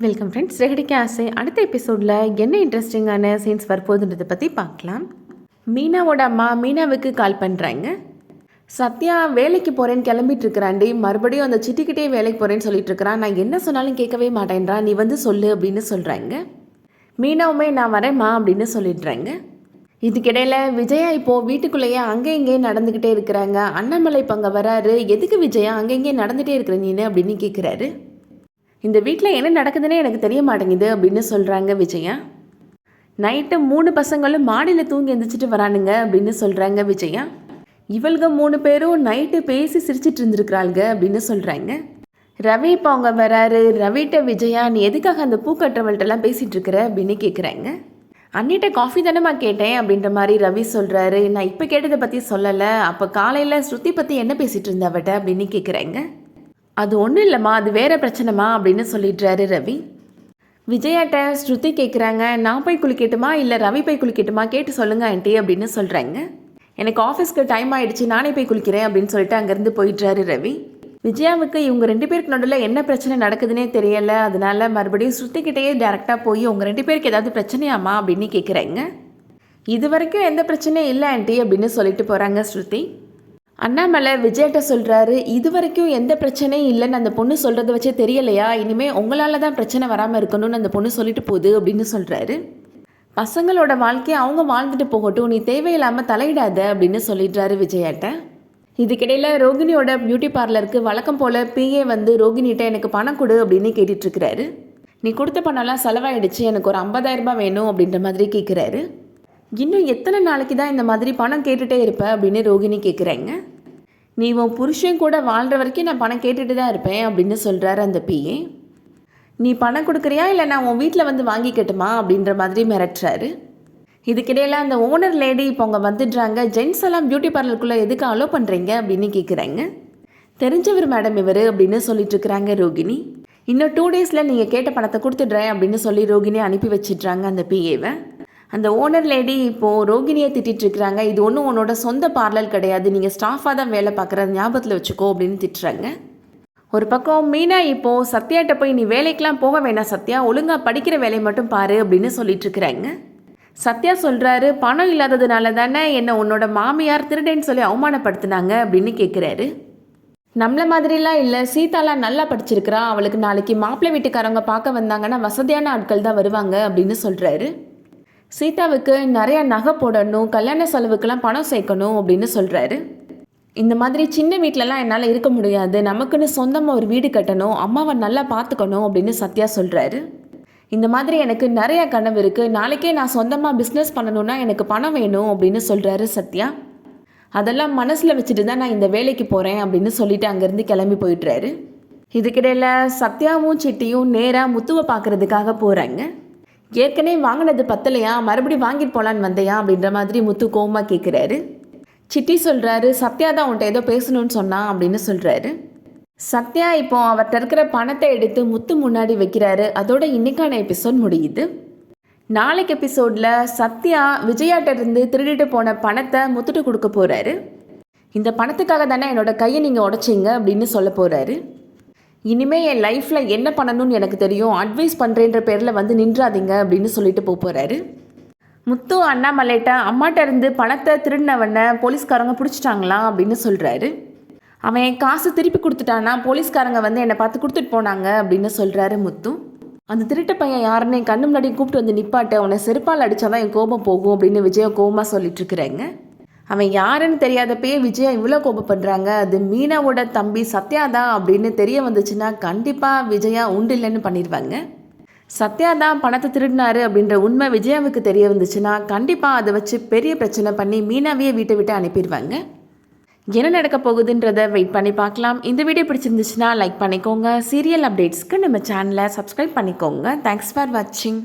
Welcome friends. ரெகடிக்க ஆசை அடுத்த எபிசோடில் என்ன இன்ட்ரெஸ்டிங்கான சீன்ஸ் வரப்போகுதுன்றதை பற்றி பார்க்கலாம். மீனாவோட அம்மா மீனாவுக்கு கால் பண்ணுறாங்க. சத்யா வேலைக்கு போகிறேன்னு கிளம்பிட்டு இருக்கிறாண்டி, மறுபடியும் அந்த சிட்டிக்கிட்டே வேலைக்கு போகிறேன்னு சொல்லிட்டு இருக்கிறான். நான் என்ன சொன்னாலும் கேட்கவே மாட்டேன்றான், நீ வந்து சொல்லு அப்படின்னு சொல்கிறாங்க. மீனாவுமே நான் வரேம்மா அப்படின்னு சொல்லிடுறாங்க. இதுக்கிடையில் விஜயா இப்போது வீட்டுக்குள்ளேயே அங்கே இங்கேயே நடந்துக்கிட்டே இருக்கிறாங்க. அண்ணாமலை இப்போ அங்கே வராரு. எதுக்கு விஜயா அங்கே இங்கேயே நடந்துகிட்டே இருக்கிற நீனு அப்படின்னு கேட்குறாரு. இந்த வீட்டில் என்ன நடக்குதுன்னே எனக்கு தெரிய மாட்டேங்குது அப்படின்னு சொல்கிறாங்க விஜயா. நைட்டு 3 பசங்களும் மாடியில் தூங்கி எழுந்திரிச்சிட்டு வரானுங்க அப்படின்னு சொல்கிறாங்க விஜயா. இவள்க 3 பேரும் நைட்டு பேசி சிரிச்சிட்டு இருந்துருக்குறாளுங்க அப்படின்னு சொல்கிறாங்க. ரவி இப்போ அவங்க வராரு. ரவிட்ட விஜயா, நீ எதுக்காக அந்த பூக்கட்டுறவள்கிட்டலாம் பேசிகிட்டு இருக்கிற அப்படின்னு கேட்குறாங்க. அண்ணிட்ட காஃபி தானேம்மா கேட்டேன் அப்படின்ற மாதிரி ரவி சொல்கிறாரு. நான் இப்போ கேட்டதை பற்றி சொல்லலை, அப்போ காலையில் ஸ்ருதி பற்றி என்ன பேசிகிட்டு இருந்தவட்ட அப்படின்னு கேட்குறாங்க. அது ஒன்றும் இல்லைம்மா, அது வேறு பிரச்சனைமா அப்படின்னு சொல்லிடுறாரு ரவி. விஜயாட்ட ஸ்ருதி கேட்குறாங்க, நான் போய் குளிக்கட்டுமா இல்லை ரவி போய் குளிக்கட்டுமா கேட்டு சொல்லுங்க ஆண்டி அப்படின்னு சொல்கிறாங்க. எனக்கு ஆஃபீஸ்க்கு டைம் ஆகிடுச்சு, நானே போய் குளிக்கிறேன் அப்படின்னு சொல்லிட்டு அங்கேருந்து போயிடுறாரு ரவி. விஜயாவுக்கு இவங்க 2 பேருக்கு நடுவில் என்ன பிரச்சனை நடக்குதுன்னே தெரியலை. அதனால மறுபடியும் ஸ்ருதிக்கிட்டேயே டேரெக்டாக போய் உங்கள் 2 பேருக்கு ஏதாவது பிரச்சனையாமா அப்படின்னு கேட்குறாங்க. இது வரைக்கும் எந்த பிரச்சனையும் இல்லை ஆண்டி அப்படின்னு சொல்லிட்டு போகிறாங்க ஸ்ருதி. அண்ணாமலை விஜய்கிட்ட சொல்கிறாரு, இது வரைக்கும் எந்த பிரச்சனையும் இல்லைன்னு அந்த பொண்ணு சொல்கிறத வச்சே தெரியலையா, இனிமேல் உங்களால் தான் பிரச்சனை வராமல் இருக்கணும்னு அந்த பொண்ணு சொல்லிட்டு போகுது அப்படின்னு சொல்கிறாரு. பசங்களோட வாழ்க்கையை அவங்க வாழ்ந்துட்டு போகட்டும், நீ தேவையில்லாமல் தலையிடாத அப்படின்னு சொல்லிடுறாரு விஜயாட்ட. இதுக்கிடையில் ரோகிணியோட பியூட்டி பார்லருக்கு வழக்கம் போல் பிஏ வந்து ரோகிணிகிட்ட எனக்கு பணம் கொடு அப்படின்னு கேட்டுட்ருக்கிறாரு. நீ கொடுத்த பணம்லாம் செலவாயிடுச்சு, எனக்கு ஒரு 50,000 ரூபாய் வேணும் அப்படின்ற மாதிரி கேட்குறாரு. இன்னும் எத்தனை நாளைக்கு தான் இந்த மாதிரி பணம் கேட்டுகிட்டே இருப்ப அப்படின்னு ரோகிணி கேட்குறாங்க. நீ உன் புருஷன் கூட வாழ்கிற வரைக்கும் நான் பணம் கேட்டுட்டு தான் இருப்பேன் அப்படின்னு சொல்கிறாரு அந்த பிஏ. நீ பணம் கொடுக்குறியா இல்லை நான் உன் வீட்டில் வந்து வாங்கிக்கட்டுமா அப்படின்ற மாதிரி மிரட்டுறாரு. இதுக்கிடையில் அந்த ஓனர் லேடி இப்போ அவங்க வந்துடுறாங்க. ஜென்ஸ் எல்லாம் பியூட்டி பார்லருக்குள்ளே எதுக்கு அலோவ் பண்ணுறீங்க அப்படின்னு கேட்குறாங்க. தெரிஞ்சவர் மேடம் இவர் அப்படின்னு சொல்லிட்டு இருக்கிறாங்க ரோகிணி. இன்னும் 2 டேஸில் நீங்கள் கேட்ட பணத்தை கொடுத்துட்றேன் அப்படின்னு சொல்லி ரோகிணி அனுப்பி வச்சிட்றாங்க அந்த பிஏவை. அந்த ஓனர் லேடி இப்போது ரோகிணியை திட்டிருக்கிறாங்க. இது ஒன்றும் உன்னோட சொந்த பார்லர் கிடையாது, நீங்கள் ஸ்டாஃபாக தான் வேலை பார்க்குற, ஞாபகத்தில் வச்சுக்கோ அப்படின்னு திட்டுறாங்க. ஒரு பக்கம் மீனா இப்போது சத்யாட்ட போய் நீ வேலைக்கெலாம் போக வேணாம் சத்யா, ஒழுங்காக படிக்கிற வேலையை மட்டும் பாரு அப்படின்னு சொல்லிட்டுருக்குறாங்க. சத்யா சொல்கிறாரு, பணம் இல்லாததுனால தானே என்னை உன்னோட மாமியார் திருடேன்னு சொல்லி அவமானப்படுத்தினாங்க அப்படின்னு கேட்குறாரு. நம்மள மாதிரிலாம் இல்லை, சீதாலாம் நல்லா படிச்சிருக்கிறா, அவளுக்கு நாளைக்கு மாப்பிள்ளை வீட்டுக்காரங்க பார்க்க வந்தாங்கன்னா வசதியான ஆட்கள் தான் வருவாங்க அப்படின்னு சொல்கிறாரு. சீதாவுக்கு நிறையா நகை போடணும், கல்யாண செலவுக்கெல்லாம் பணம் சேர்க்கணும் அப்படின்னு சொல்கிறாரு. இந்த மாதிரி சின்ன வீட்டிலலாம் என்னால் இருக்க முடியாது, நமக்குன்னு சொந்தமாக ஒரு வீடு கட்டணும், அம்மாவை நல்லா பார்த்துக்கணும் அப்படின்னு சத்யா சொல்கிறாரு. இந்த மாதிரி எனக்கு நிறையா கனவு இருக்குது, நாளைக்கே நான் சொந்தமாக பிஸ்னஸ் பண்ணணுன்னா எனக்கு பணம் வேணும் அப்படின்னு சொல்கிறாரு சத்யா. அதெல்லாம் மனசில் வச்சுட்டு தான் நான் இந்த வேலைக்கு போகிறேன் அப்படின்னு சொல்லிட்டு அங்கேருந்து கிளம்பி போயிட்டுறாரு. இதுக்கிடையில் சத்யாவும் சிட்டியும் நேராக முத்துவை பார்க்குறதுக்காக போகிறாங்க. ஏற்கனவே வாங்கினது பத்தலையா, மறுபடியும் வாங்கிட்டு போகலான்னு வந்தையா அப்படின்ற மாதிரி முத்து கோவமாக கேட்குறாரு. சிட்டி சொல்கிறாரு, சத்யா தான் உன்ட்ட ஏதோ பேசணும்னு சொன்னான் அப்படின்னு சொல்கிறாரு. சத்யா இப்போ அவர்கிட்ட இருக்கிற பணத்தை எடுத்து முத்து முன்னாடி வைக்கிறாரு. அதோட இன்னைக்கான எபிசோட் முடியுது. நாளைக்கு எபிசோடில் சத்யா விஜயாட்ட இருந்து திருடிட்டு போன பணத்தை முத்துட்டு கொடுக்க போகிறாரு. இந்த பணத்துக்காக தானே என்னோட கையை நீங்கள் உடைச்சிங்க அப்படின்னு சொல்ல போகிறாரு. இனிமேல் என் லைஃப்பில் என்ன பண்ணணும்னு எனக்கு தெரியும், அட்வைஸ் பண்ணுறேன்ற பேரில் வந்து நின்றாதீங்க அப்படின்னு சொல்லிட்டு போகிறாரு. முத்து அண்ணாமலைட்ட அம்மாட்ட இருந்து பணத்தை திருடினவனை போலீஸ்காரங்க பிடிச்சிட்டாங்களாம் அப்படின்னு சொல்கிறாரு. அவன் என் காசு திருப்பி கொடுத்துட்டானா, போலீஸ்காரங்க வந்து என்னை பார்த்து கொடுத்துட்டு போனாங்க அப்படின்னு சொல்கிறாரு முத்து. அந்த திருட்டு பையன் யாருன்னு என் கண்ணு முன்னாடி கூப்பிட்டு வந்து நிப்பாட்ட, அவனை செருப்பால் அடித்தாதான் என் கோபம் போகும் அப்படின்னு விஜயா கோபமாக சொல்லிட்டு இருக்கிறாங்க. அவன் யாருன்னு தெரியாதப்பயே விஜயா இவ்வளோ கோபப்படுறாங்க. அது மீனாவோட தம்பி சத்யா தான் அப்படின்னு தெரிய வந்துச்சுன்னா கண்டிப்பாக விஜயா உண்டு இல்லைன்னு பண்ணிடுவாங்க. சத்யா தான் பணத்தை திருடினாரு அப்படின்ற உண்மை விஜயாவுக்கு தெரிய வந்துச்சுன்னா கண்டிப்பாக அதை வச்சு பெரிய பிரச்சனை பண்ணி மீனாவையே வீட்டை விட்டு அனுப்பிடுவாங்க. என்ன நடக்க போகுதுன்றதை வெயிட் பண்ணி பார்க்கலாம். இந்த வீடியோ பிடிச்சிருந்துச்சுன்னா லைக் பண்ணிக்கோங்க. சீரியல் அப்டேட்ஸ்க்கு நம்ம சேனலை சப்ஸ்கிரைப் பண்ணிக்கோங்க. தேங்க்ஸ் ஃபார் வாட்சிங்.